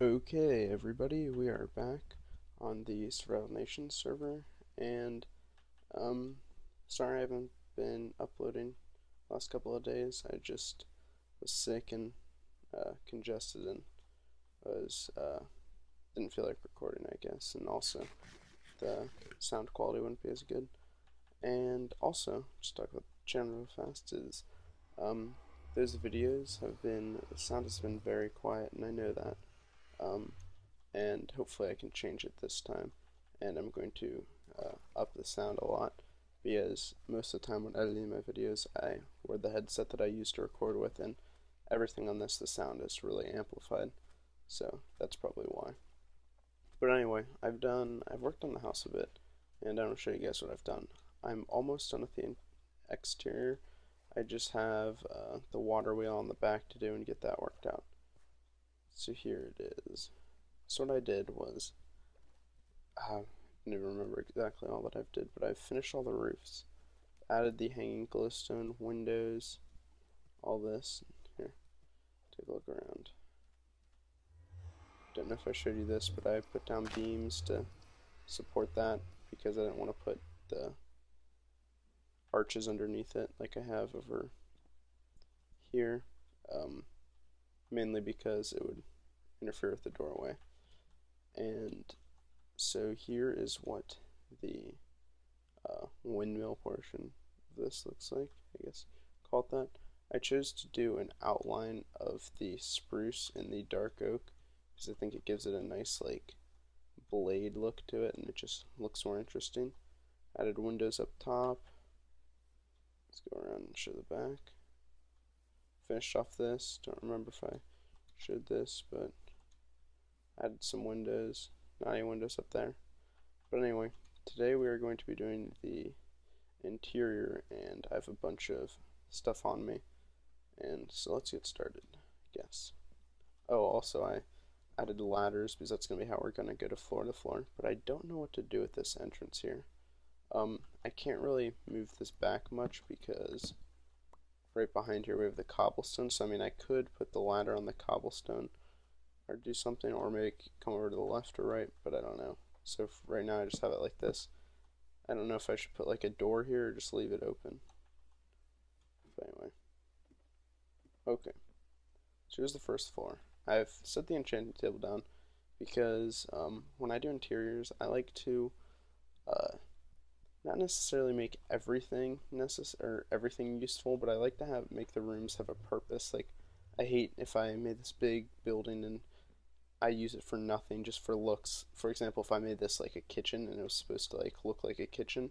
Okay, everybody, we are back on the Survival Nations server, and um, sorry I haven't been uploading last couple of days. I just was sick and congested and was didn't feel like recording, I guess, and also the sound quality wouldn't be as good. And also, just talk about the channel real fast is um, those videos have been the sound has been very quiet, and I know that. Um, and hopefully I can change it this time. And I'm going to up the sound a lot because most of the time when editing my videos I wear the headset that I used to record with, and everything on this, the sound is really amplified, so that's probably why. But anyway, I've worked on the house a bit, and I'm going to show you guys what I've done. I'm almost done with the exterior. I just have the water wheel on the back to do and get that worked out. So here it is. So what I did was, I don't even remember exactly all that I've did, but I've finished all the roofs, added the hanging glowstone windows, all this. Here, take a look around. Don't know if I showed you this, but I put down beams to support that because I didn't want to put the arches underneath it like I have over here, mainly because it would interfere with the doorway. And so here is what the windmill portion of this looks like, I guess call it that. I chose to do an outline of the spruce and the dark oak because I think it gives it a nice like blade look to it and it just looks more interesting. Added windows up top. Let's go around and show the back. Finished off this. Don't remember if I showed this, but added some windows. Not any windows up there. But anyway, today we are going to be doing the interior, and I have a bunch of stuff on me, and so let's get started, I guess. Oh, also I added ladders because that's going to be how we're going to go to floor, but I don't know what to do with this entrance here. I can't really move this back much because right behind here we have the cobblestone, so I mean I could put the ladder on the cobblestone or do something, or maybe come over to the left or right, but I don't know. So right now I just have it like this. I don't know if I should put like a door here or just leave it open. But anyway. Okay. So here's the first floor. I've set the enchanting table down because when I do interiors, I like to not necessarily make everything or everything useful, but I like to make the rooms have a purpose. Like I hate if I made this big building and I use it for nothing, just for looks. For example, if I made this like a kitchen and it was supposed to like look like a kitchen,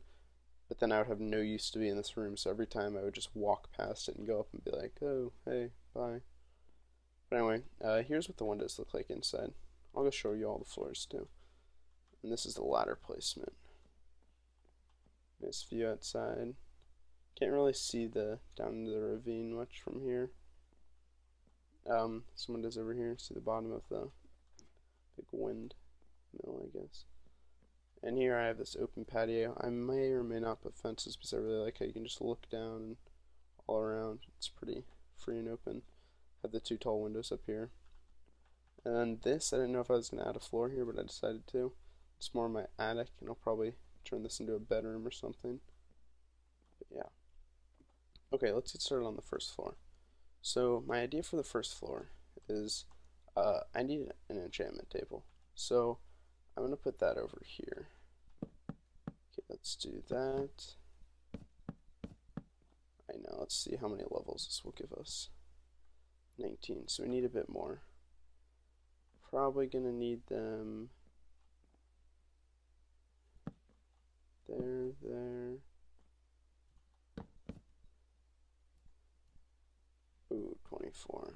but then I would have no use to be in this room, so every time I would just walk past it and go up and be like, oh, hey, bye. But anyway, here's what the windows look like inside. I'll go show you all the floors too. And this is the ladder placement. Nice view outside. Can't really see the down into the ravine much from here. Some windows over here. See the bottom of the big windmill, I guess. And here I have this open patio. I may or may not put fences because I really like how you can just look down and all around. It's pretty free and open. Have the two tall windows up here. And then this, I didn't know if I was going to add a floor here, but I decided to. It's more my attic, and I'll probably turn this into a bedroom or something. But yeah. Okay, let's get started on the first floor. So my idea for the first floor is I need an enchantment table. So I'm going to put that over here. Okay, let's do that. I know, let's see how many levels this will give us. 19, so we need a bit more. Probably going to need them there. Ooh, 24.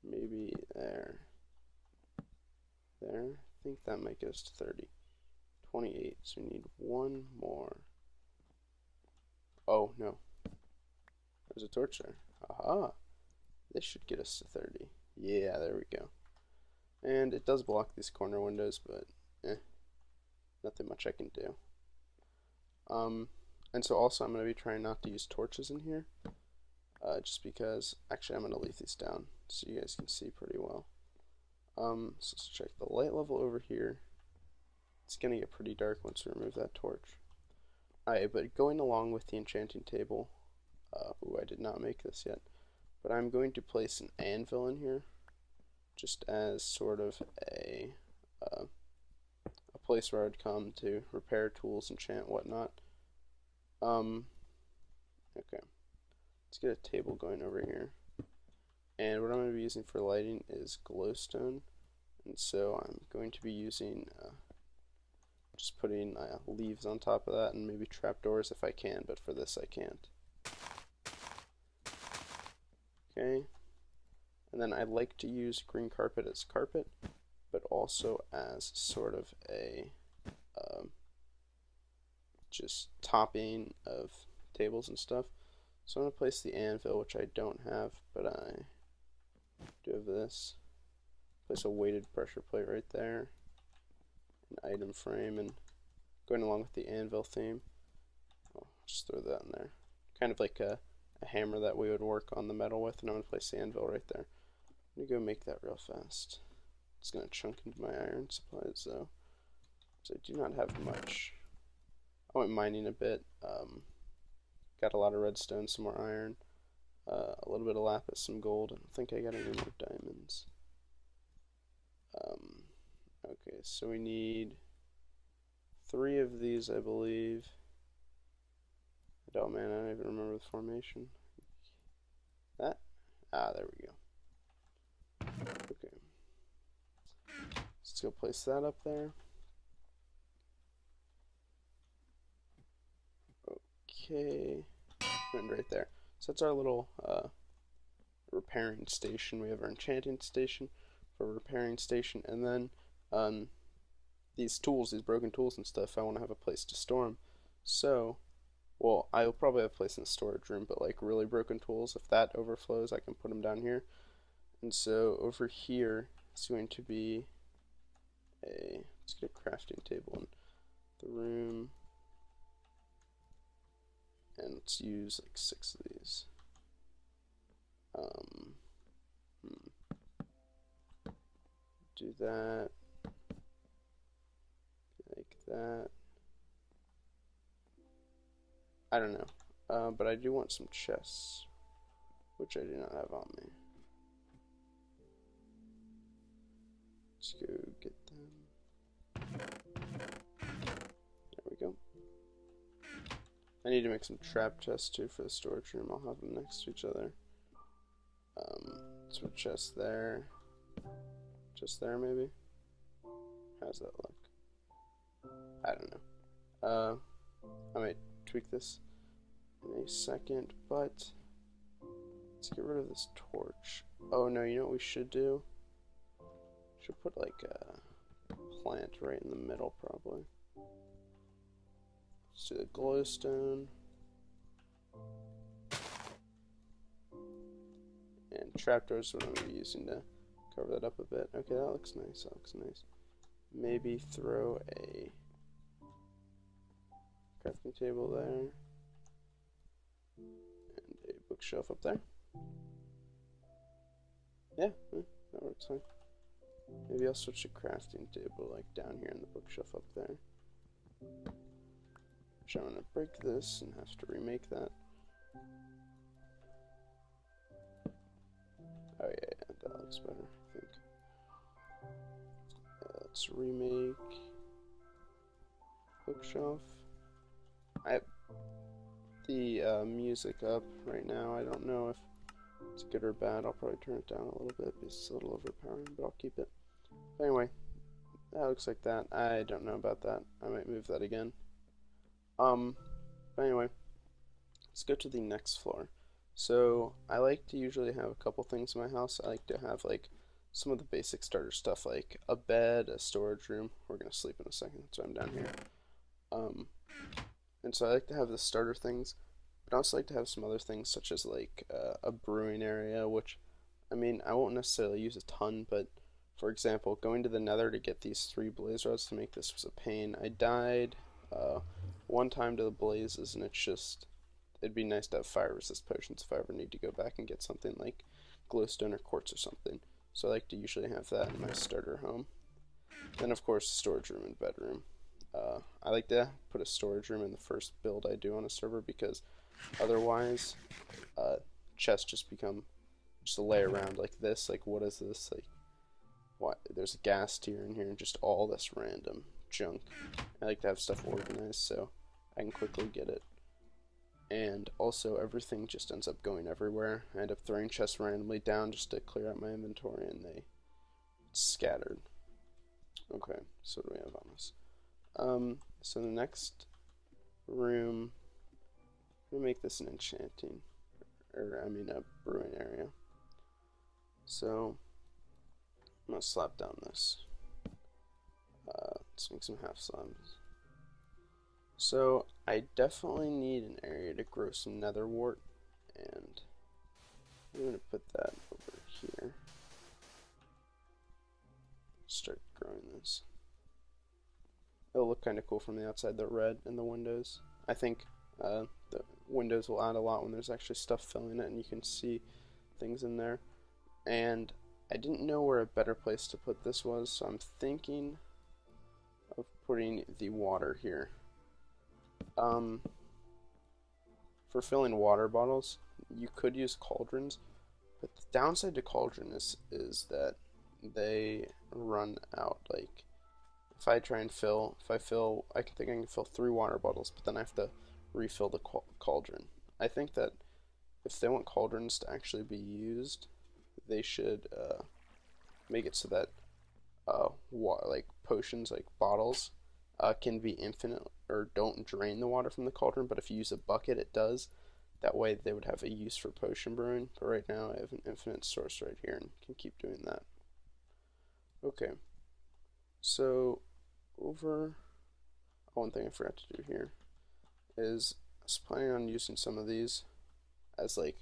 Maybe there. I think that might get us to 30. 28, so we need one more. Oh, no. There's a torch there. Aha! This should get us to 30. Yeah, there we go. And it does block these corner windows, but nothing much I can do. And so also I'm going to be trying not to use torches in here, just because, actually I'm going to leave these down so you guys can see pretty well. So let's check the light level over here. It's gonna get pretty dark once we remove that torch. Alright, but going along with the enchanting table, ooh, I did not make this yet, but I'm going to place an anvil in here, just as sort of a place where I would come to repair tools, enchant, whatnot. Okay, let's get a table going over here. And what I'm going to be using for lighting is glowstone, and so I'm going to be using just putting leaves on top of that and maybe trapdoors if I can, but for this I can't. Okay, and then I like to use green carpet as carpet, but also as sort of a just topping of tables and stuff. So I'm going to place the anvil, which I don't have, but I do have this. Place a weighted pressure plate right there, an item frame, and going along with the anvil theme, I'll just throw that in there. Kind of like a hammer that we would work on the metal with, and I'm going to place the anvil right there. I'm going to go make that real fast. It's going to chunk into my iron supplies though, so I do not have much. I went mining a bit, got a lot of redstone, some more iron, a little bit of lapis, some gold. I don't think I got any more diamonds. Okay, so we need 3 of these, I believe. Oh man, I don't even remember the formation. That? Ah, there we go. Okay. Let's go place that up there. Okay. And right there. So that's our little repairing station. We have our enchanting station for repairing station, and then these tools, these broken tools and stuff, I want to have a place to store them. So, well, I'll probably have a place in the storage room, but like really broken tools, if that overflows, I can put them down here. And so over here, it's going to be let's get a crafting table in the room, and let's use like 6 of these. Do that, like that. I don't know, but I do want some chests, which I do not have on me. Let's go get them. There we go. I need to make some trap chests too for the storage room. I'll have them next to each other. Let's put a chest there. Just there, maybe? How's that look? I don't know. I might tweak this in a second, but let's get rid of this torch. Oh no, you know what we should do? Should put like a plant right in the middle, probably. Let's do the glowstone. And trapdoors is what I'm going to be using to cover that up a bit. Okay, that looks nice. That looks nice. Maybe throw a crafting table there. And a bookshelf up there. Yeah, that works fine. Maybe I'll switch to crafting table like down here and the bookshelf up there. Which I'm going to break this and have to remake that. Oh yeah, that looks better, I think. Let's remake bookshelf. I have the music up right now. I don't know if it's good or bad. I'll probably turn it down a little bit because it's a little overpowering, but I'll keep it. But anyway, that looks like that. I don't know about that. I might move that again. But anyway, let's go to the next floor. So I like to usually have a couple things in my house. I like to have like some of the basic starter stuff, like a bed, a storage room. We're gonna sleep in a second, so I'm down here. And so I like to have the starter things, but I also like to have some other things such as like a brewing area, which I mean I won't necessarily use a ton, but for example, going to the Nether to get these 3 blaze rods to make this was a pain. I died one time to the blazes, and it's just, it'd be nice to have fire resist potions if I ever need to go back and get something like glowstone or quartz or something. So I like to usually have that in my starter home. Then of course storage room and bedroom. I like to put a storage room in the first build I do on a server because otherwise chests just become just a lay around like this. Like, what is this? Like, what? There's a gas tier in here and just all this random junk. I like to have stuff organized so I can quickly get it. And also everything just ends up going everywhere. I end up throwing chests randomly down just to clear out my inventory and they scattered. Okay, so what do we have on us? So the next room, I'm gonna make this an enchanting, or I mean a brewing area. So I'm gonna slap down this. Let's make some half slabs. So I definitely need an area to grow some nether wart, and I'm gonna put that over here. Start growing this. It'll look kind of cool from the outside, the red in the windows. I think the windows will add a lot when there's actually stuff filling it and you can see things in there. And I didn't know where a better place to put this was, so I'm thinking of putting the water here. For filling water bottles, you could use cauldrons, but the downside to cauldron is that they run out. Like, if I try and fill, I think I can fill 3 water bottles, but then I have to refill the cauldron. I think that if they want cauldrons to actually be used, they should make it so that like potions, like bottles, can be infinite or don't drain the water from the cauldron, but if you use a bucket, it does. That way they would have a use for potion brewing, but right now I have an infinite source right here and can keep doing that. Okay, so one thing I forgot to do here is I was planning on using some of these as like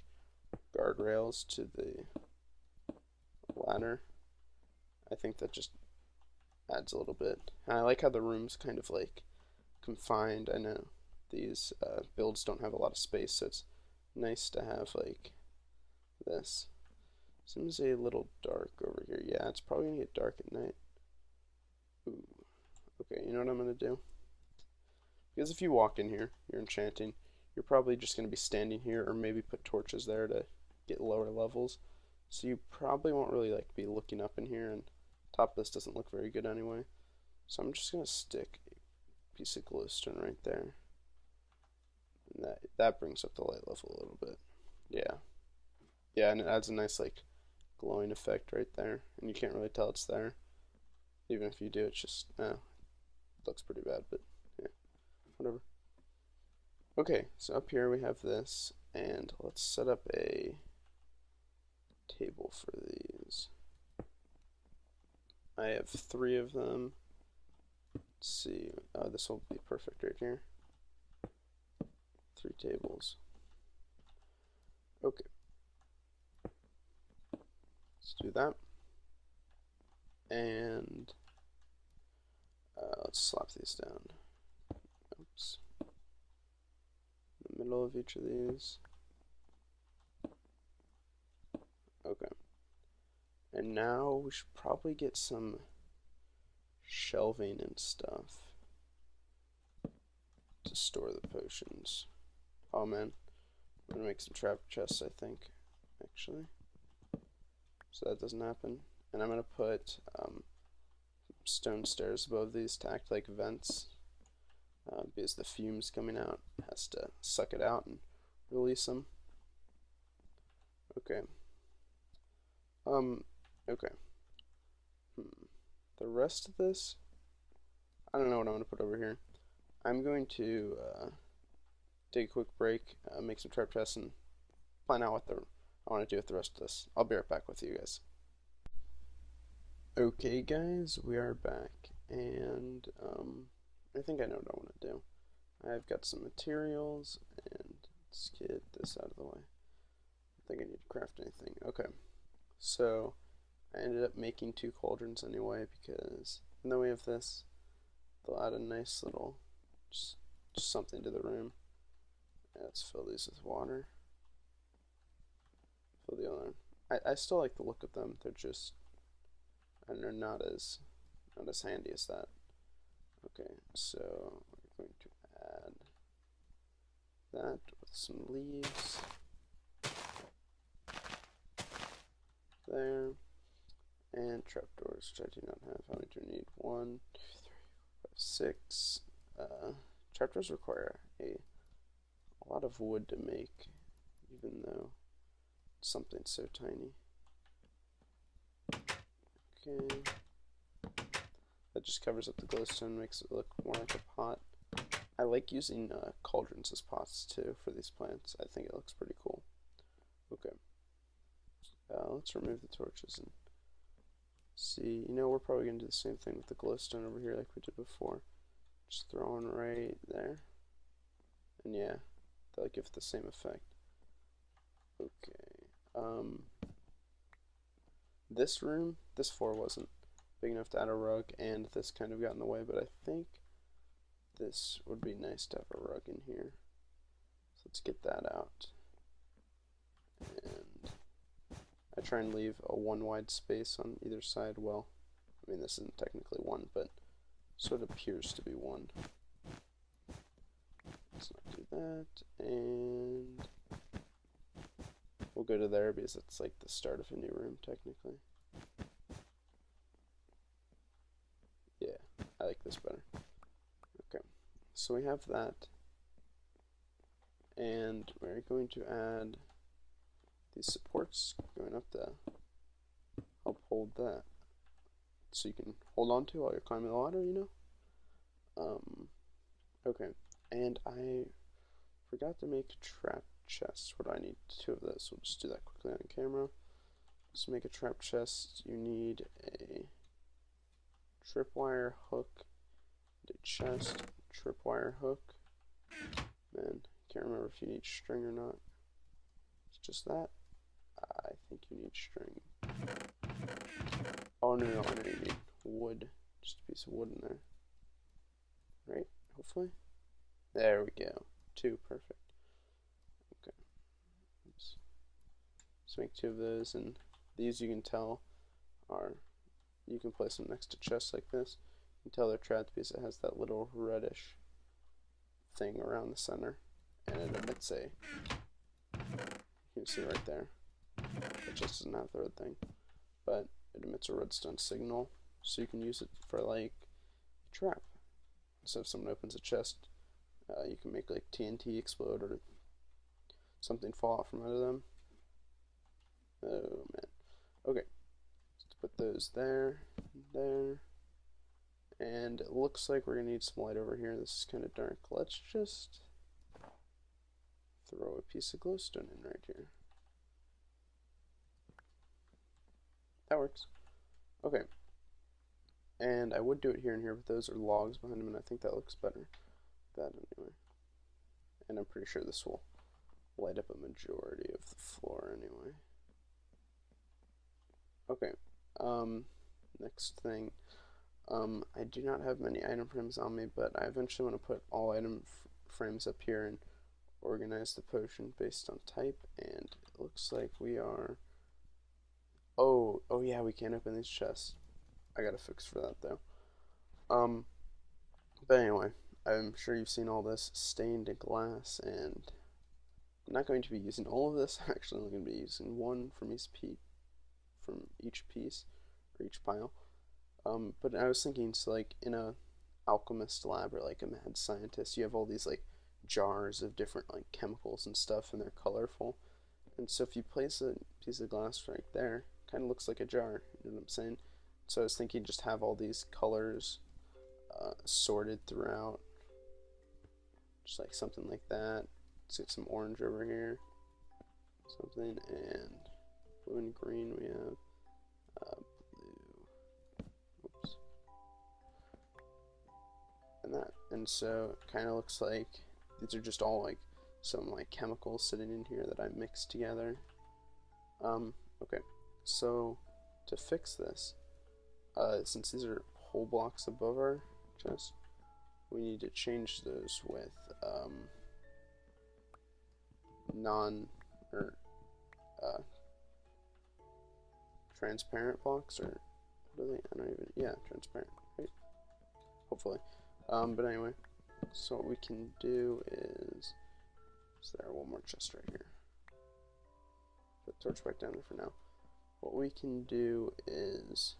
guardrails to the ladder. I think that just adds a little bit. And I like how the room's kind of like confined. I know these builds don't have a lot of space, so it's nice to have like this. Seems a little dark over here. Yeah, it's probably gonna get dark at night. Ooh. Okay, you know what I'm gonna do? Because if you walk in here, you're enchanting, you're probably just gonna be standing here or maybe put torches there to get lower levels. So you probably won't really like be looking up in here, and top of this doesn't look very good anyway. So I'm just gonna stick a piece of glowstone right there. And that brings up the light level a little bit. Yeah. Yeah, and it adds a nice like glowing effect right there, and you can't really tell it's there. Even if you do, it's just it looks pretty bad, but yeah, whatever. Okay, so up here we have this, and let's set up a table for these. I have 3 of them. Let's see, this will be perfect right here. 3 tables. Okay. Let's do that. And let's slap these down. Oops. In the middle of each of these. Okay. And now we should probably get some shelving and stuff to store the potions. Oh man, I'm gonna make some trap chests, I think, actually, so that doesn't happen. And I'm gonna put stone stairs above these to act like vents, because the fumes coming out has to suck it out and release them. Okay. Okay. The rest of this, I don't know what I'm gonna put over here. I'm going to take a quick break, make some trap chests, and plan out what I want to do with the rest of this. I'll be right back with you guys. Okay guys, we are back, and I think I know what I want to do. I've got some materials, and let's get this out of the way. I think I need to craft anything. Okay, so I ended up making 2 cauldrons anyway, because even though we have this, they'll add a nice little, just something to the room. Let's fill these with water. Fill the other one. I still like the look of them. They're just are not as handy as that. Okay, so we're going to add that with some leaves there, and trapdoors, which I do not have. How many do we need? 1, 2, 3, 4, 5, 6. Trapdoors require a lot of wood to make, even though it's something so tiny. Okay. That just covers up the glowstone, makes it look more like a pot. I like using cauldrons as pots too for these plants. I think it looks pretty cool. Okay. Let's remove the torches and see. You know, we're probably going to do the same thing with the glowstone over here like we did before. Just throw one right there. And yeah, that'll give it the same effect. Okay. This room, this floor wasn't big enough to add a rug, and this kind of got in the way, but I think this would be nice to have a rug in here. So let's get that out. And I try and leave a 1 wide space on either side. Well, I mean, this isn't technically 1, but sort of appears to be 1. Let's not do that, and we'll go to there because it's like the start of a new room technically. Yeah, I like this better. Okay, so we have that, and we're going to add these supports going up to help hold that, so you can hold on to while you're climbing the ladder, you know? Okay, and I forgot to make a trap chest. What do I need? 2 of those. We'll just do that quickly on camera. To make a trap chest, you need a tripwire hook, a chest, tripwire hook. Man, can't remember if you need string or not. It's just that. I think you need string. Oh no, I know you need wood. Just a piece of wood in there. Right? Hopefully. There we go. 2, perfect. Okay. Oops. Let's make 2 of those, and these you can tell are, you can place them next to chests like this. You can tell they're trapped because it has that little reddish thing around the center, and it emits a, you can see right there, it just doesn't have the red thing, but it emits a redstone signal, so you can use it for like a trap. So if someone opens a chest, you can make like TNT explode or something fall out from under them. Oh man. Okay, let's put those there, there, and it looks like we're gonna need some light over here. This is kind of dark. Let's just throw a piece of glowstone in right here. That works. Okay, and I would do it here and here, but those are logs behind them, and I think that looks better. That anyway, and I'm pretty sure this will light up a majority of the floor anyway. Okay, next thing, I do not have many item frames on me, but I eventually want to put all item frames up here and organize the potion based on type, and it looks like we are, oh yeah, we can't open these chests. I gotta fix for that though. But anyway, I'm sure you've seen all this stained glass, and I'm not going to be using all of this. I'm actually only going to be using 1 from each piece, or each pile. But I was thinking, so like in a alchemist lab or like a mad scientist, you have all these like jars of different like chemicals and stuff, and they're colorful. And so if you place a piece of glass right there, kind of looks like a jar, you know what I'm saying? So I was thinking just have all these colors sorted throughout, just like something like that. Let's get some orange over here, something, and blue and green we have. Blue, oops, and that, and so it kind of looks like these are just all like some like chemicals sitting in here that I mixed together. Okay, so to fix this, since these are whole blocks above our chest, we need to change those with transparent blocks, or what Really? I don't even, yeah, transparent, right? Hopefully. But anyway, so what we can do is there one more chest right here. Put the torch back down there for now. What we can do is,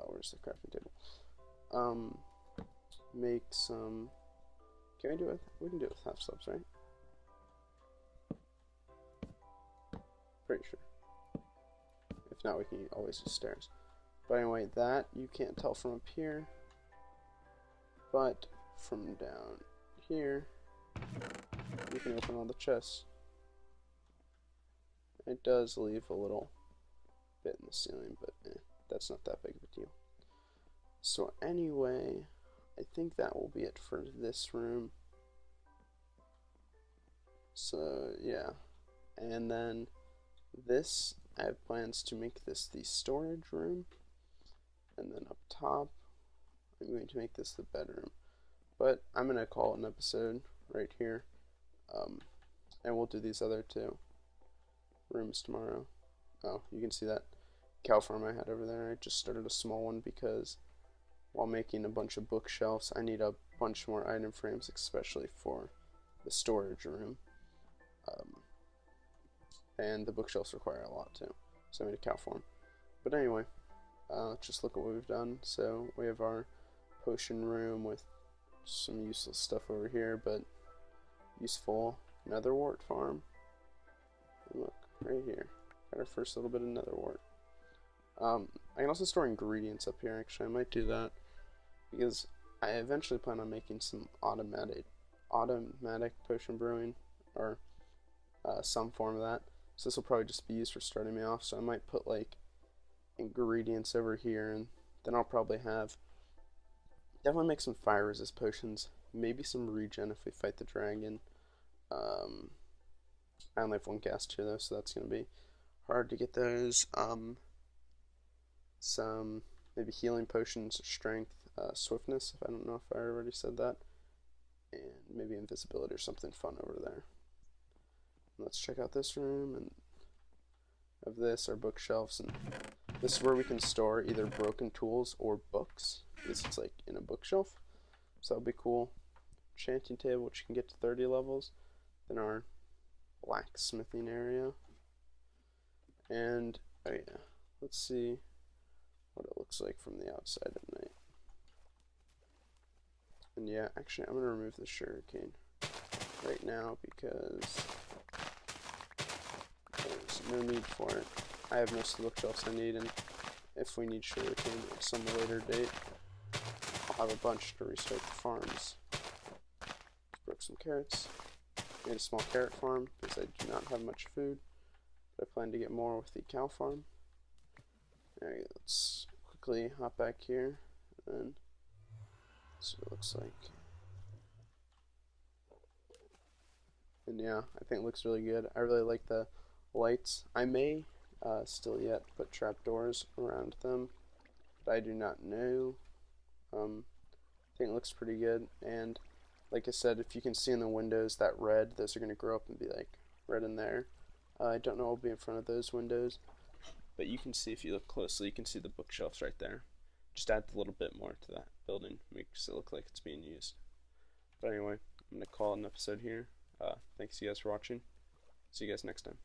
where's the crafting table? Make some, can we do it? We can do it with half slabs, right? Pretty sure. If not, we can always use stairs. But anyway, that you can't tell from up here, but from down here, you can open all the chests. It does leave a little bit in the ceiling, but that's not that big of a deal. So anyway, I think that will be it for this room. So yeah, and then this, I have plans to make this the storage room, and then up top I'm going to make this the bedroom. But I'm going to call it an episode right here, and we'll do these other two rooms tomorrow. Oh, you can see that cow farm I had over there. I just started a small one because while making a bunch of bookshelves, I need a bunch more item frames, especially for the storage room. And the bookshelves require a lot too, so I made a cow farm. But anyway, just look at what we've done. So we have our potion room with some useless stuff over here, but useful nether wart farm. And look, right here, got our first little bit of nether wart. I can also store ingredients up here. Actually, I might do that because I eventually plan on making some automatic potion brewing, or some form of that. So this will probably just be used for starting me off. So I might put like ingredients over here, and then I'll probably have definitely make some fire resist potions, maybe some regen if we fight the dragon. I only have one gas tier though, so that's gonna be hard to get those. Some maybe healing potions, strength, swiftness. If I don't know if I already said that, and maybe invisibility or something fun over there. Let's check out this room, and of this our bookshelves, and this is where we can store either broken tools or books. This is like in a bookshelf, so that'll be cool. Enchanting table, which you can get to 30 levels. Then our blacksmithing area, and oh yeah, let's see what it looks like from the outside at night. And yeah, actually I'm gonna remove the sugarcane right now because there's no need for it. I have most of the bookshelves I need, and if we need sugarcane at some later date, I'll have a bunch to restart the farms. Broke some carrots. Made a small carrot farm because I do not have much food, but I plan to get more with the cow farm. Alright, let's quickly hop back here and see what it looks like. And yeah, I think it looks really good. I really like the lights. I may still yet put trapdoors around them, but I do not know. I think it looks pretty good, and like I said, if you can see in the windows that red, those are going to grow up and be like red in there. I don't know what will be in front of those windows, but you can see if you look closely, you can see the bookshelves right there. Just add a little bit more to that building, makes it look like it's being used. But anyway, I'm going to call it an episode here. Thanks you guys for watching. See you guys next time.